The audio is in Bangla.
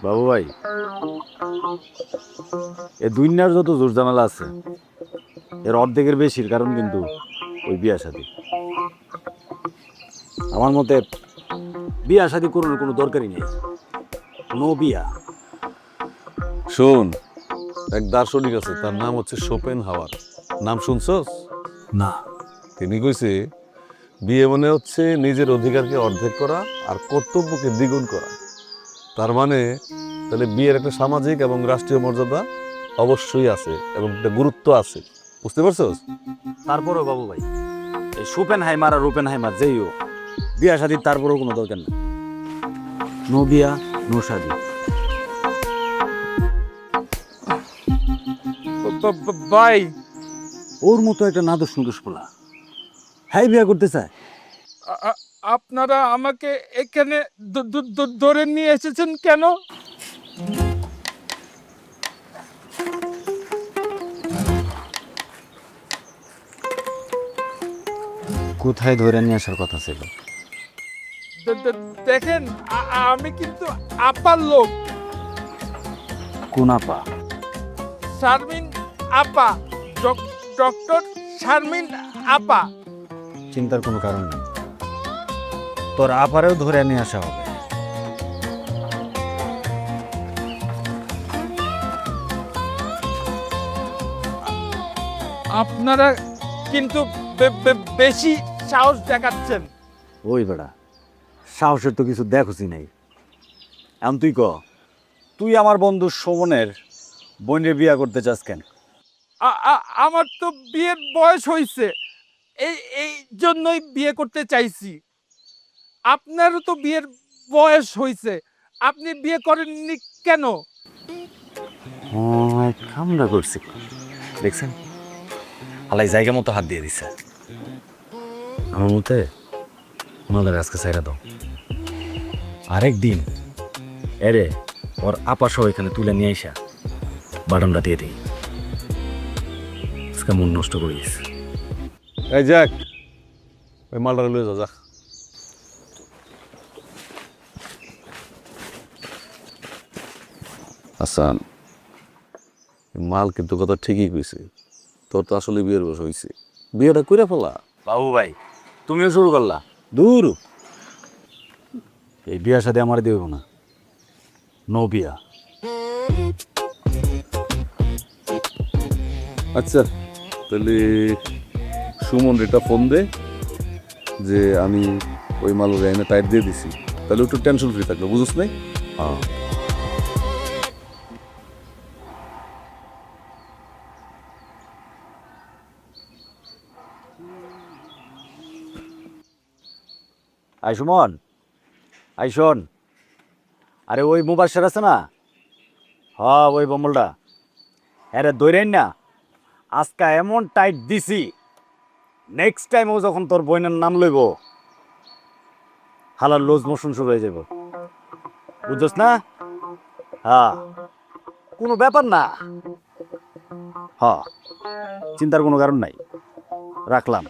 বাবু ভাই, এ দুনিয়ার যত জোর ঝামেলা আছে এর অর্ধেকের বেশির কারণ কিন্তু ওই বিয়া শাদী। আমার মতে বিয়া শাদী করার কোনো দরকারই নেই। নো বিয়া। শোন, এক দার্শনিক আছে, তার নাম হচ্ছে শোপেন হাওয়ার। নাম শুনছস? না। তিনি কইছে বিয়ে মানে হচ্ছে নিজের অধিকারকে অর্ধেক করা আর কর্তব্যকে দ্বিগুণ করা। তার মানে তাহলে বিয়ের একটা সামাজিক এবং রাষ্ট্রীয় মর্যাদা অবশ্যই আছে এবং একটা গুরুত্ব আছে। বুঝতে পারছস? তারপরেও বাবু ভাই, এই সুপেন হাইমার আর ওপেন হাইমার যেই হোক, বিয়া শাদীর তারপরেও কোনো দরকার নেই। নো বিয়া নো শাদী। ভাই, ওর মতো একটা নাদুস নুদুস পোলা হ্যাঁ বিয়া করতে চায়। আপনারা আমাকে এখানে ধরে নিয়ে এসেছেন কেন? কোথায় ধরে নিয়ে আসার কথা ছিল? দেখেন, আমি কিন্তু আপার লোক। কোন আপা? শারমিন আপা, ডক্টর শারমিন আপা। চিন্তার কোনো কারণ নেই, তোর আপারেও ধরে নিয়ে আসা হবে। আপনারা কিন্তু বেশি সাহস দেখাচ্ছেন। ওই বেড়া, সাহসের তো কিছু দেখছি নাই। এখন তুই ক, তুই আমার বন্ধু সুমনের বোনের বিয়া করতে চাস কেন? আমার তো বিয়ের বয়স হয়েছে, এই এই জন্যই বিয়ে করতে চাইছি। আপনারও তো বিয়ের বয়স হয়েছে, আপনি বিয়ে করেননি কেন? কামড়া করছি, দেখছেন আলাই জায়গা মতো হাত দিয়ে দিছে। আমার মতে ওনাদের আজকে সাইরা দাও, আরেক দিন এরে ওর আপা সহ এখানে তুলে নিয়ে আইসা বাটনটা দিয়ে দিই। আজকে মন নষ্ট করিস। এই যাক, ওই মালটা লয়ে যা। হাসান, মাল কিন্তু কথা ঠিকই কইছে, তোর তো আসলে বিয়ের বয়স হয়েছে, বিয়েটা কইরা ফেলা। বাবু ভাই, তুমিও শুরু করলা। দূর, এই বিয়ার সাথে আমার দেব না। নো বিয়া। আচ্ছা, তাহলে সুমন রেটা ফোন দে যে আমি ওই মাল এনে টাইট দিয়ে দিছি, তাহলে একটু টেনশন ফ্রি থাকবে, বুঝছ নাই? হ্যাঁ। আই সুমন, আই শোন, আরে ওই মুবাসের আছে না, হ্যাঁ ওই বম্বলটা, আরে দৈরেন না, আজকা এমন টাইট দিছি, নেক্সট টাইম ও যখন তোর বইনের নাম লইব হালার লুজ মোশন শুরু হয়ে যাব, বুঝছস না? হ্যাঁ, কোনো ব্যাপার না। হ্যাঁ, চিন্তার কোনো কারণ নাই, রাখলাম।